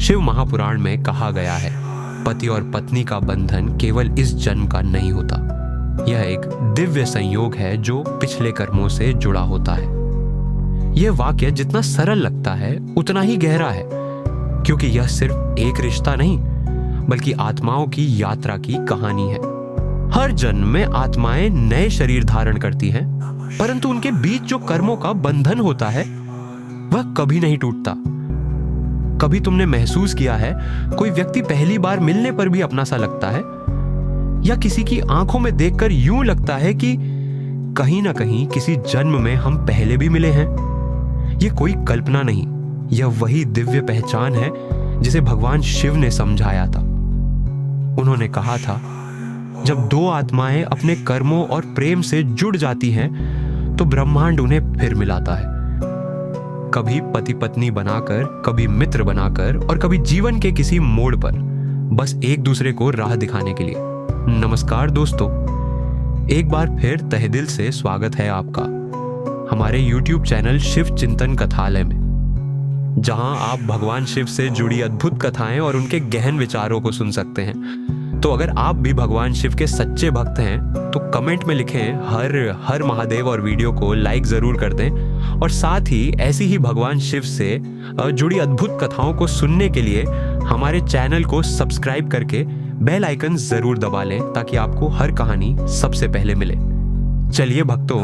शिव महापुराण में कहा गया है, पति और पत्नी का बंधन केवल इस जन्म का नहीं होता। यह एक दिव्य संयोग है जो पिछले कर्मों से जुड़ा होता है। यह वाक्य जितना सरल लगता है उतना ही गहरा है, क्योंकि यह सिर्फ एक रिश्ता नहीं बल्कि आत्माओं की यात्रा की कहानी है। हर जन्म में आत्माएं नए शरीर धारण करती हैं, परंतु उनके बीच जो कर्मों का बंधन होता है वह कभी नहीं टूटता। कभी तुमने महसूस किया है कोई व्यक्ति पहली बार मिलने पर भी अपना सा लगता है, या किसी की आंखों में देखकर यूं लगता है कि कहीं ना कहीं किसी जन्म में हम पहले भी मिले हैं। यह कोई कल्पना नहीं, यह वही दिव्य पहचान है जिसे भगवान शिव ने समझाया था। उन्होंने कहा था, जब दो आत्माएं अपने कर्मों और प्रेम से जुड़ जाती हैं तो ब्रह्मांड उन्हें फिर मिलाता है। कभी पति पत्नी बनाकर, कभी मित्र बनाकर और कभी जीवन के किसी मोड़ पर, बस एक दूसरे को राह दिखाने के लिए। नमस्कार दोस्तों, एक बार फिर तहे दिल से स्वागत है आपका हमारे YouTube चैनल शिव चिंतन कथालय में, जहां आप भगवान शिव से जुड़ी अद्भुत कथाएं और उनके गहन विचारों को सुन सकते हैं। तो अगर आप भी भगवान शिव के सच्चे भक्त हैं तो कमेंट में लिखें हर हर महादेव और वीडियो को लाइक जरूर कर दें, और साथ ही ऐसी ही भगवान शिव से जुड़ी अद्भुत कथाओं को सुनने के लिए हमारे चैनल को सब्सक्राइब करके बेल आइकन जरूर दबा लें ताकि आपको हर कहानी सबसे पहले मिले। चलिए भक्तों,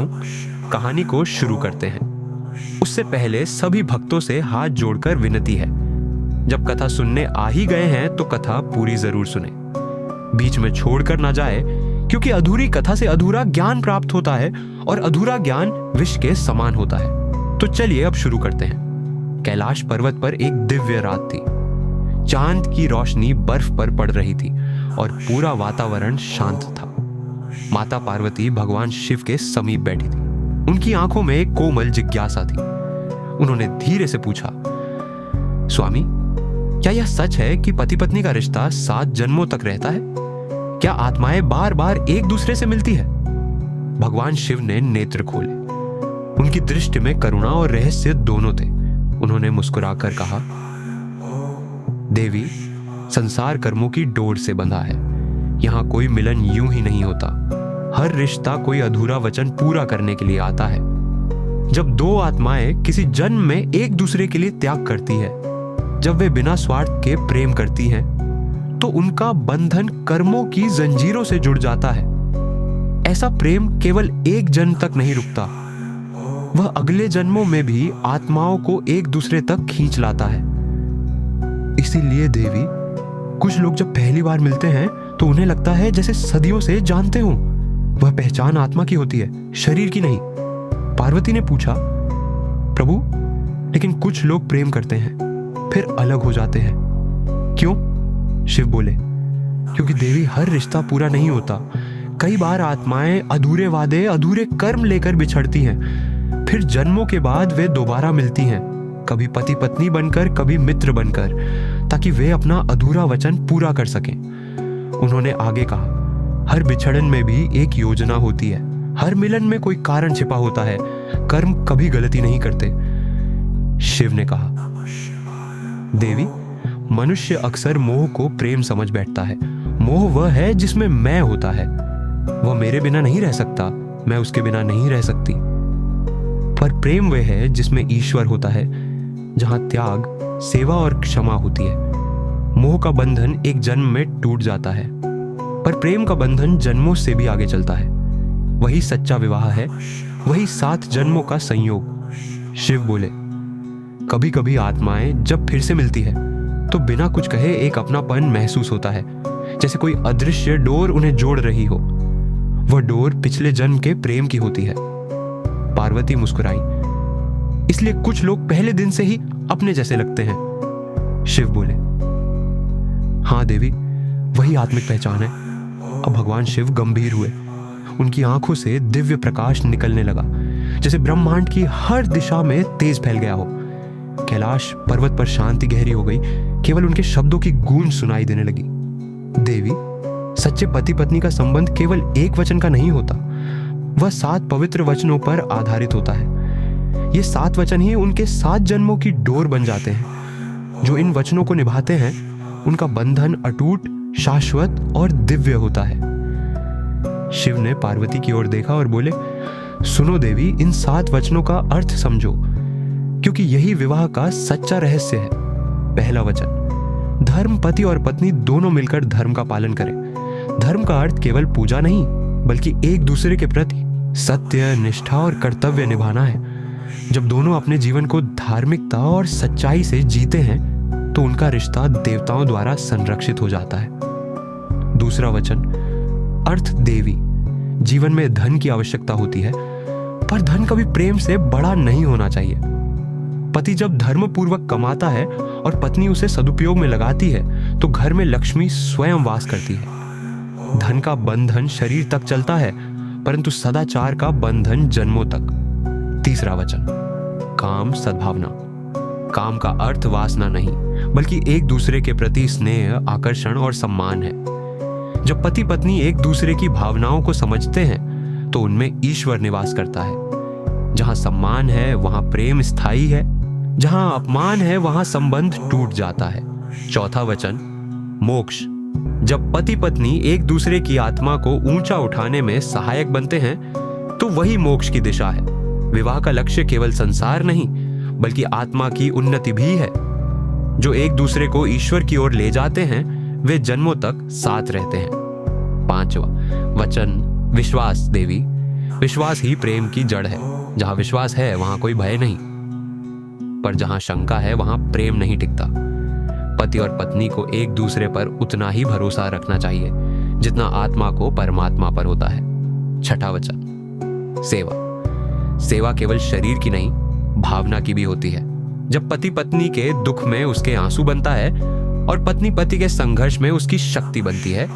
कहानी को शुरू करते हैं। उससे पहले सभी भक्तों से हाथ जोड़कर विनती है, जब कथा सुनने आ ही गए हैं तो कथा पूरी जरूर सुने, बीच में छोड़कर ना जाए, क्योंकि अधूरी कथा से अधूरा ज्ञान प्राप्त होता है और अधूरा ज्ञान विष के समान होता है। तो चलिए अब शुरू करते हैं। कैलाश पर्वत पर एक दिव्य रात थी। चांद की रोशनी बर्फ पर पड़ रही थी और पूरा वातावरण शांत था। माता पार्वती भगवान शिव के समीप बैठी थी। उनकी आंखों में एक कोमल जिज्ञासा थी। उन्होंने धीरे से पूछा, स्वामी, क्या यह सच है कि पति पत्नी का रिश्ता 7 जन्मों तक रहता है? क्या आत्माएं बार बार एक दूसरे से मिलती है? भगवान शिव ने नेत्र खोले। उनकी दृष्टि में करुणा और रहस्य दोनों थे। उन्होंने मुस्कुराकर कहा, देवी, संसार कर्मों की डोर से बंधा है। यहाँ कोई मिलन यूं ही नहीं होता। हर रिश्ता कोई अधूरा वचन पूरा करने के लिए आता है। जब दो आत्माएं किसी जन्म में एक दूसरे के लिए त्याग करती है, जब वे बिना स्वार्थ के प्रेम करती हैं, तो उनका बंधन कर्मों की जंजीरों से जुड़ जाता है। ऐसा प्रेम केवल एक जन्म तक नहीं रुकता, वह अगले जन्मों में भी आत्माओं को एक दूसरे तक खींच लाता है। इसीलिए देवी, कुछ लोग जब पहली बार मिलते हैं तो उन्हें लगता है जैसे सदियों से जानते हों। वह पहचान आत्मा की होती है, शरीर की नहीं। पार्वती ने पूछा, प्रभु, लेकिन कुछ लोग प्रेम करते हैं फिर अलग हो जाते हैं, क्यों? शिव बोले, क्योंकि देवी, हर रिश्ता पूरा नहीं होता। कई बार आत्माएं अधूरे वादे, अधूरे कर्म लेकर बिछड़ती हैं। फिर जन्मों के बाद वे दोबारा मिलती हैं, कभी पति पत्नी बनकर, कभी मित्र बनकर, ताकि वे अपना अधूरा वचन पूरा कर सकें। उन्होंने आगे कहा, हर बिछड़न में भी एक योजना होती है। हर मिलन में कोई कारण छिपा होता है। कर्म कभी गलती नहीं करते। शिव ने कहा, देवी, मनुष्य अक्सर मोह को प्रेम समझ बैठता है। मोह वह है जिसमें मैं होता है। वह मेरे बिना नहीं रह सकता, मैं उसके बिना नहीं रह सकती। पर प्रेम वह है जिसमें ईश्वर होता है, जहां त्याग, सेवा और क्षमा होती है। मोह का बंधन एक जन्म में टूट जाता है, पर प्रेम का बंधन जन्मों से भी आगे चलता है। वही सच्चा विवाह है, वही 7 जन्मों का संयोग। शिव बोले, कभी कभी आत्माएं जब फिर से मिलती है तो बिना कुछ कहे एक अपनापन महसूस होता है, जैसे कोई अदृश्य डोर उन्हें जोड़ रही हो। वह डोर पिछले जन्म के प्रेम की होती है। पार्वती मुस्कुराई, इसलिए कुछ लोग पहले दिन से ही अपने जैसे लगते हैं। शिव बोले, हाँ देवी, वही आत्मिक पहचान है। अब भगवान शिव गंभीर हुए। उनकी आंखों से दिव्य प्रकाश निकलने लगा, जैसे ब्रह्मांड की हर दिशा में तेज फैल गया हो। कैलाश पर्वत पर शांति गहरी हो गई। केवल उनके शब्दों की गूंज सुनाई देने लगी। देवी, सच्चे पति पत्नी का संबंध केवल एक वचन का नहीं होता, वह 7 पवित्र वचनों पर आधारित होता है। ये 7 वचन ही उनके 7 जन्मों की डोर बन जाते हैं। जो इन वचनों को निभाते हैं उनका बंधन अटूट, शाश्वत और दिव्य होता है। शिव ने पार्वती की ओर देखा और बोले, सुनो देवी, इन 7 वचनों का अर्थ समझो, क्योंकि यही विवाह का सच्चा रहस्य है। पहला वचन, धर्म, पति और पत्नी दोनों मिलकर धर्म का पालन करें। धर्म का अर्थ केवल पूजा नहीं, बल्कि एक दूसरे के प्रति सत्य, निष्ठा और कर्तव्य निभाना है। जब दोनों अपने जीवन को धार्मिकता और सच्चाई से जीते हैं तो उनका रिश्ता देवताओं द्वारा संरक्षित हो जाता है। दूसरा वचन, अर्थ देवी, जीवन में धन की आवश्यकता होती है, पर धन कभी प्रेम से बड़ा नहीं होना चाहिए। पति जब धर्म पूर्वक कमाता है और पत्नी उसे सदुपयोग में लगाती है तो घर में लक्ष्मी स्वयं वास करती है। धन का बंधन शरीर तक चलता है, परंतु सदाचार का बंधन जन्मों तक। तीसरा वचन, काम, सद्भावना। काम का अर्थ वासना नहीं, बल्कि एक दूसरे के प्रति स्नेह, आकर्षण और सम्मान है। जब पति पत्नी एक दूसरे की भावनाओं को समझते हैं तो उनमें ईश्वर निवास करता है। जहां सम्मान है वहां प्रेम स्थायी है, जहां अपमान है वहां संबंध टूट जाता है। चौथा वचन, मोक्ष। जब पति पत्नी एक दूसरे की आत्मा को ऊंचा उठाने में सहायक बनते हैं तो वही मोक्ष की दिशा है। विवाह का लक्ष्य केवल संसार नहीं, बल्कि आत्मा की उन्नति भी है। जो एक दूसरे को ईश्वर की ओर ले जाते हैं वे जन्मों तक साथ रहते हैं। पांचवा वचन, विश्वास देवी। विश्वास ही प्रेम की जड़ है। जहां विश्वास है वहां कोई भय नहीं, पर जहां शंका है वहां प्रेम नहीं टिकता। पति और पत्नी को एक दूसरे पर उतना ही भरोसा रखना चाहिए जितना आत्मा को परमात्मा पर होता है। छठा वचन, सेवा। सेवा केवल शरीर की नहीं, भावना की भी होती है। जब पति पत्नी के दुख में उसके आंसू बनता है और पत्नी पति के संघर्ष में उसकी शक्ति बनती है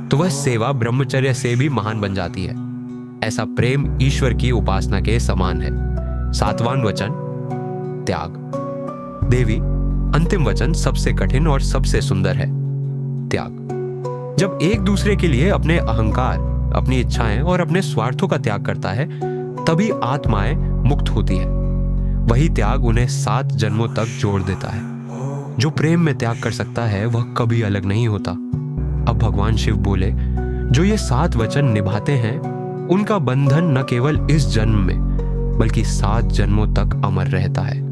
तो वह सेवा ब्रह्मचर्य से भी महान बन जाती है। ऐसा प्रेम ईश्वर की उपासना के समान है। सातवां वचन, त्याग देवी। अंतिम वचन सबसे कठिन और सबसे सुंदर है, त्याग। जब एक दूसरे के लिए अपने अहंकार, अपनी इच्छाएं और अपने स्वार्थों का त्याग करता है तभी आत्माएं मुक्त होती है। वही त्याग उन्हें 7 जन्मों तक जोड़ देता है। जो प्रेम में त्याग कर सकता है वह कभी अलग नहीं होता। अब भगवान शिव बोले, जो ये 7 वचन निभाते हैं उनका बंधन न केवल इस जन्म में बल्कि 7 जन्मों तक अमर रहता है।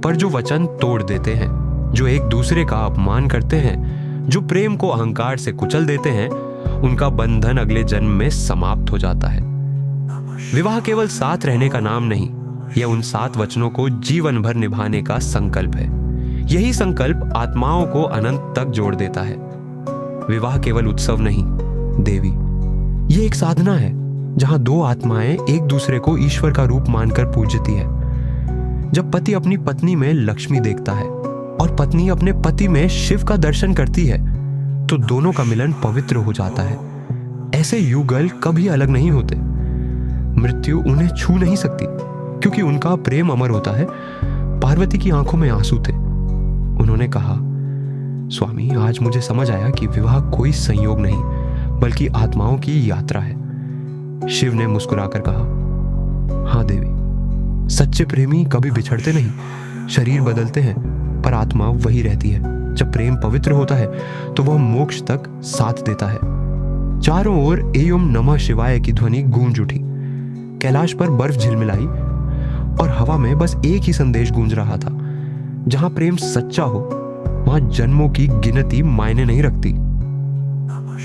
पर जो वचन तोड़ देते हैं, जो एक दूसरे का अपमान करते हैं, जो प्रेम को अहंकार से कुचल देते हैं, उनका बंधन अगले जन्म में समाप्त हो जाता है। विवाह केवल साथ रहने का नाम नहीं, यह उन 7 वचनों को जीवन भर निभाने का संकल्प है। यही संकल्प आत्माओं को अनंत तक जोड़ देता है। विवाह केवल उत्सव नहीं देवी, ये एक साधना है जहां 2 आत्माएं एक दूसरे को ईश्वर का रूप मानकर पूजती है। जब पति अपनी पत्नी में लक्ष्मी देखता है और पत्नी अपने पति में शिव का दर्शन करती है तो दोनों का मिलन पवित्र हो जाता है। ऐसे युगल कभी अलग नहीं होते। मृत्यु उन्हें छू नहीं सकती क्योंकि उनका प्रेम अमर होता है। पार्वती की आंखों में आंसू थे। उन्होंने कहा, स्वामी, आज मुझे समझ आया कि विवाह कोई संयोग नहीं बल्कि आत्माओं की यात्रा है। शिव ने मुस्कुराकर कहा, हाँ देवी, सच्चे प्रेमी कभी बिछड़ते नहीं। शरीर बदलते हैं पर आत्मा वही रहती है। जब प्रेम पवित्र होता है तो वह मोक्ष तक साथ देता है। चारों ओर एयम नमः शिवाय की ध्वनि गूंज उठी। कैलाश पर बर्फ झिलमिलाई और हवा में बस एक ही संदेश गूंज रहा था, जहां प्रेम सच्चा हो वहां जन्मों की गिनती मायने नहीं रखती।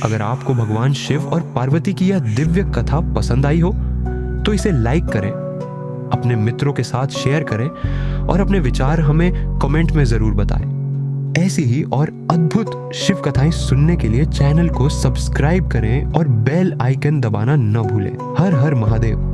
अगर आपको भगवान शिव और पार्वती की यह दिव्य कथा पसंद आई हो तो इसे लाइक करें, अपने मित्रों के साथ शेयर करें और अपने विचार हमें कमेंट में जरूर बताएं। ऐसी ही और अद्भुत शिव कथाएं सुनने के लिए चैनल को सब्सक्राइब करें और बेल आइकन दबाना न भूलें। हर हर महादेव।